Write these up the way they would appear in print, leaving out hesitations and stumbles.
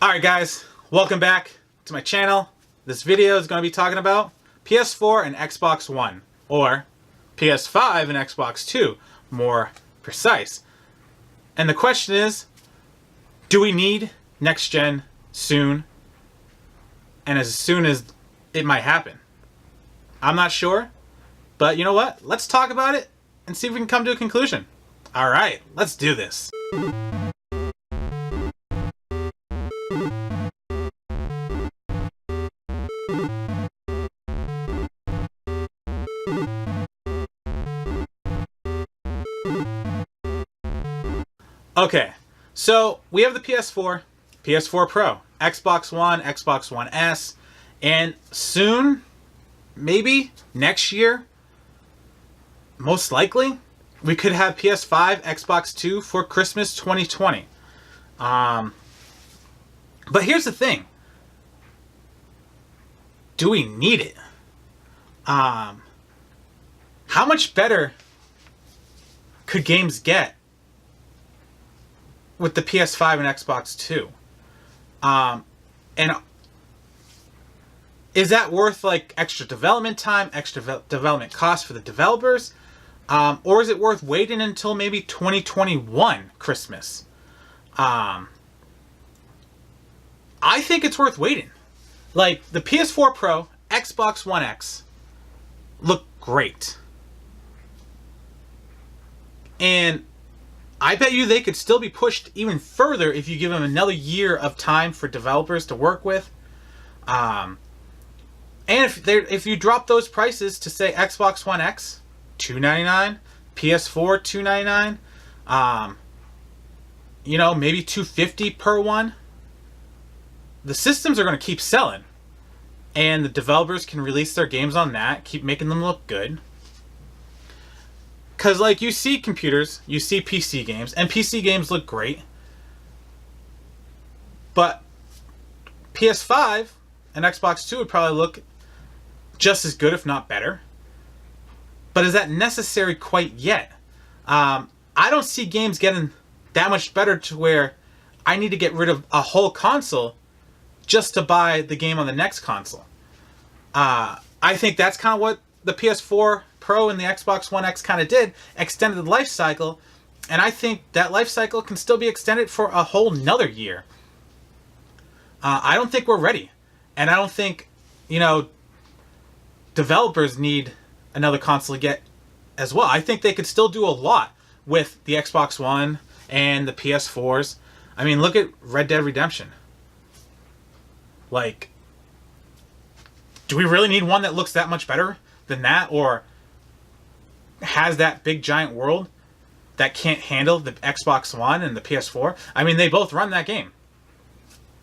Alright guys, welcome back to my channel. This video is going to be talking about PS4 and Xbox One, or PS5 and Xbox 2, more precise. And the question is, do we need next gen soon? And as soon as it might happen. I'm not sure, but you know what? Let's talk about it and see if we can come to a conclusion. Alright, let's do this. Okay, so we have the PS4, PS4 Pro, Xbox One, Xbox One S, and soon, maybe next year, most likely, we could have PS5, Xbox 2 for Christmas 2020. But here's the thing. Do we need it? How much better could games get with the PS5 and Xbox 2? And is that worth like extra development time, extra development costs for the developers? Or is it worth waiting until maybe 2021 Christmas? I think it's worth waiting. Like, the PS4 Pro, Xbox One X look great. And I bet you they could still be pushed even further if you give them another year of time for developers to work with. And if you drop those prices to, say, Xbox One X, $299, PS4, $299, you know, maybe $250 per one, the systems are going to keep selling. And the developers can release their games on that, keep making them look good. Because, like, you see computers, you see PC games, and PC games look great. But PS5 and Xbox 2 would probably look just as good, if not better. But is that necessary quite yet? I don't see games getting that much better to where I need to get rid of a whole console just to buy the game on the next console. I think that's kind of what the PS4 Pro and the Xbox One X kind of did, extended the life cycle, and I think that life cycle can still be extended for a whole nother year. I don't think we're ready, and I don't think, you know, developers need another console yet as well. I think they could still do a lot with the Xbox One and the PS4s. I mean, look at Red Dead Redemption. Like, do we really need one that looks that much better than that, or has that big giant world that can't handle the Xbox One and the PS4? I mean, they both run that game.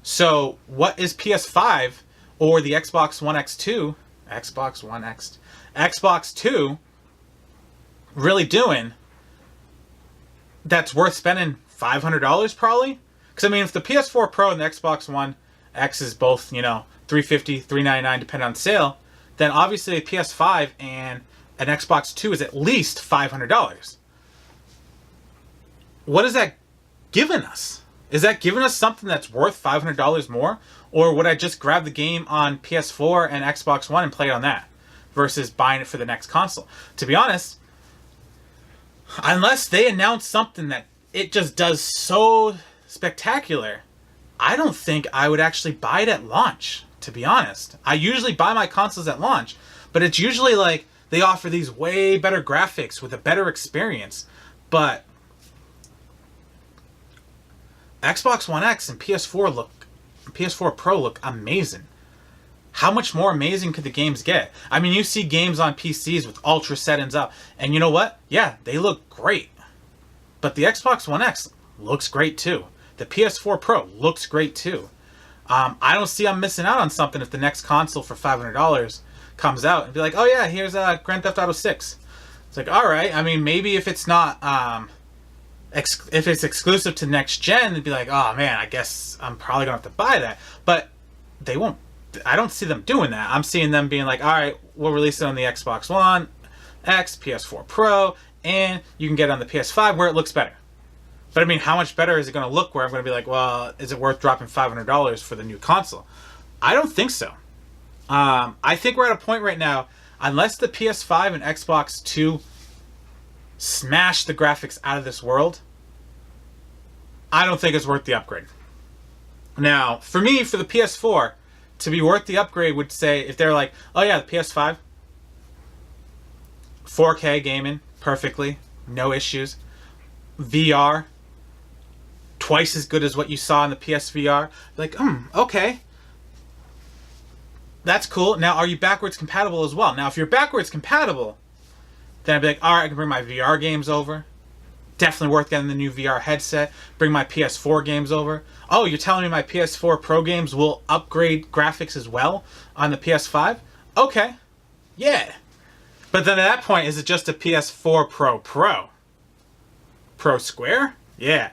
So what is PS5 or the Xbox One X2, Xbox 2 really doing that's worth spending $500 probably? Because, I mean, if the PS4 Pro and the Xbox One X is both, you know, $350, $399 depending on sale, then obviously a PS5 and an Xbox 2 is at least $500. What is that giving us? Is that giving us something that's worth $500 more? Or would I just grab the game on PS4 and Xbox One and play it on that versus buying it for the next console? To be honest, unless they announce something that it just does so spectacular, I don't think I would actually buy it at launch, to be honest. I usually buy my consoles at launch, but it's usually like they offer these way better graphics with a better experience. But Xbox One X and PS4 Pro look amazing. How much more amazing could the games get? I mean, you see games on PCs with ultra settings up, and you know what? Yeah, they look great. But the Xbox One X looks great too. The PS4 Pro looks great too. I don't see I'm missing out on something if the next console for $500 comes out and be like, oh yeah, here's Grand Theft Auto 6. It's like, all right. I mean, maybe if it's not, if it's exclusive to next gen, it'd be like, oh man, I guess I'm probably gonna have to buy that. But they won't. I don't see them doing that. I'm seeing them being like, all right, we'll release it on the Xbox One X, PS4 Pro, and you can get it on the PS5 where it looks better. But I mean, how much better is it going to look where I'm going to be like, well, is it worth dropping $500 for the new console? I don't think so. I think we're at a point right now, unless the PS5 and Xbox 2 smash the graphics out of this world, I don't think it's worth the upgrade. Now, for me, for the PS4, to be worth the upgrade would say, if they're like, oh yeah, the PS5, 4K gaming, perfectly, no issues. VR, twice as good as what you saw in the PSVR. Like, okay. That's cool. Now, are you backwards compatible as well? Now, if you're backwards compatible, then I'd be like, alright, I can bring my VR games over. Definitely worth getting the new VR headset. Bring my PS4 games over. Oh, you're telling me my PS4 Pro games will upgrade graphics as well on the PS5? Okay. Yeah. But then at that point, is it just a PS4 Pro? Pro Square? Yeah.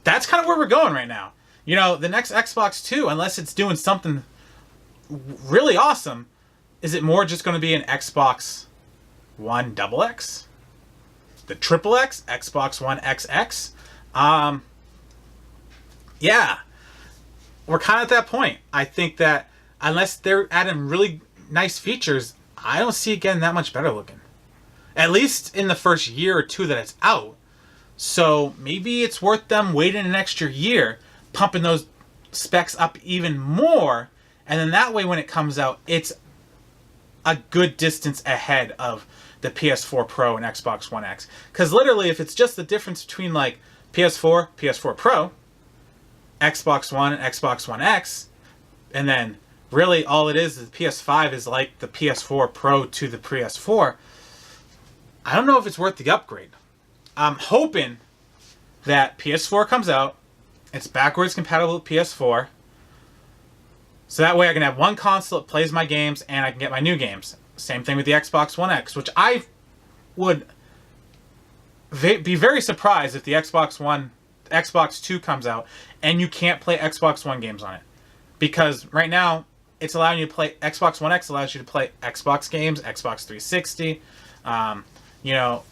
That's kind of where we're going right now. You know, the next Xbox 2, unless it's doing something really awesome, is it more just going to be an Xbox One XX? The Triple X? Xbox One XX? Yeah. We're kind of at that point. I think that unless they're adding really nice features, I don't see it getting that much better looking. At least in the first year or two that it's out. So maybe it's worth them waiting an extra year, pumping those specs up even more, and then that way when it comes out, it's a good distance ahead of the PS4 Pro and Xbox One X. Because literally, if it's just the difference between like PS4, PS4 Pro, Xbox One, and Xbox One X, and then really all it is the PS5 is like the PS4 Pro to the PS4, I don't know if it's worth the upgrade. I'm hoping that PS4 comes out, it's backwards compatible with PS4, so that way I can have one console that plays my games and I can get my new games. Same thing with the Xbox One X, which I would be very surprised if the Xbox 2 comes out and you can't play Xbox One games on it. Because right now, it's allowing you to play, Xbox One X allows you to play Xbox games, Xbox 360, you know,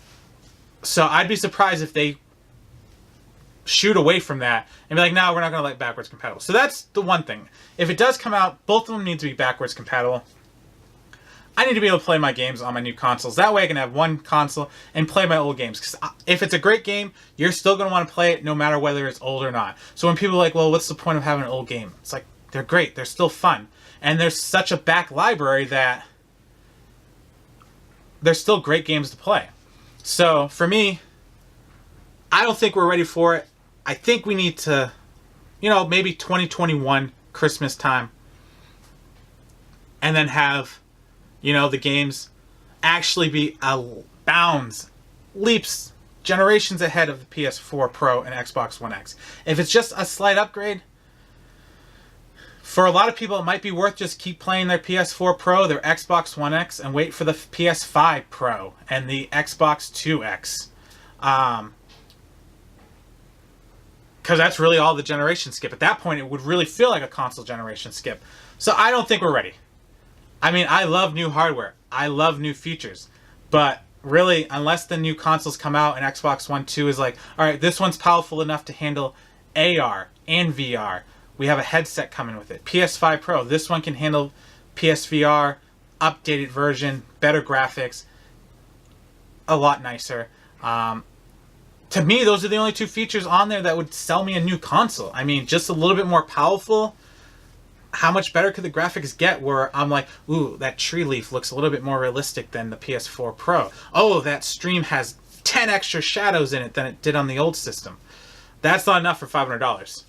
so I'd be surprised if they shoot away from that and be like, no, we're not going to let backwards compatible. So that's the one thing. If it does come out, both of them need to be backwards compatible. I need to be able to play my games on my new consoles. That way I can have one console and play my old games. Because if it's a great game, you're still going to want to play it no matter whether it's old or not. So when people are like, well, what's the point of having an old game? It's like, they're great. They're still fun. And there's such a back library that there's still great games to play. So for me, I don't think we're ready for it. I think we need to, you know, maybe 2021 Christmas time. And then have, you know, the games actually be bounds, leaps, generations ahead of the PS4 Pro and Xbox One X. If it's just a slight upgrade, for a lot of people it might be worth just keep playing their PS4 Pro, their Xbox One X, and wait for the PS5 Pro and the Xbox 2X. Because that's really all the generation skip. At that point, it would really feel like a console generation skip. So I don't think we're ready. I mean, I love new hardware. I love new features. But really, unless the new consoles come out and Xbox One 2 is like, all right, this one's powerful enough to handle AR and VR. We have a headset coming with it. PS5 Pro, this one can handle PSVR, updated version, better graphics, a lot nicer. To me, those are the only two features on there that would sell me a new console. I mean, just a little bit more powerful. How much better could the graphics get where I'm like, ooh, that tree leaf looks a little bit more realistic than the PS4 Pro. Oh, that stream has 10 extra shadows in it than it did on the old system. That's not enough for $500.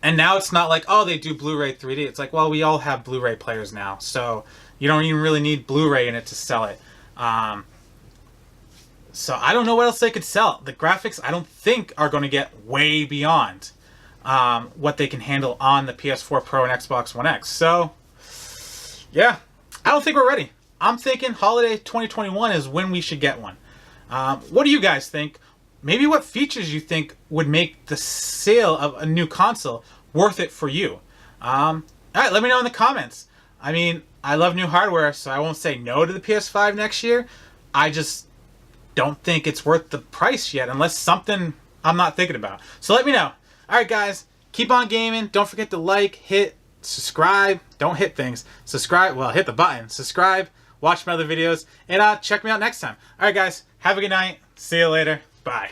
And now it's not like, oh, they do Blu-ray 3D. It's like, well, we all have Blu-ray players now, so you don't even really need Blu-ray in it to sell it. So I don't know what else they could sell. The graphics, I don't think, are going to get way beyond what they can handle on the PS4 Pro and Xbox One X. So, yeah, I don't think we're ready. I'm thinking holiday 2021 is when we should get one. What do you guys think? Maybe what features you think would make the sale of a new console worth it for you? All right, let me know in the comments. I mean, I love new hardware, so I won't say no to the PS5 next year. I just don't think it's worth the price yet, unless something I'm not thinking about. So let me know. All right, guys, keep on gaming. Don't forget to like, hit, subscribe. Don't hit things. Subscribe. Well, hit the button. Subscribe. Watch my other videos. And check me out next time. All right, guys, have a good night. See you later. Bye.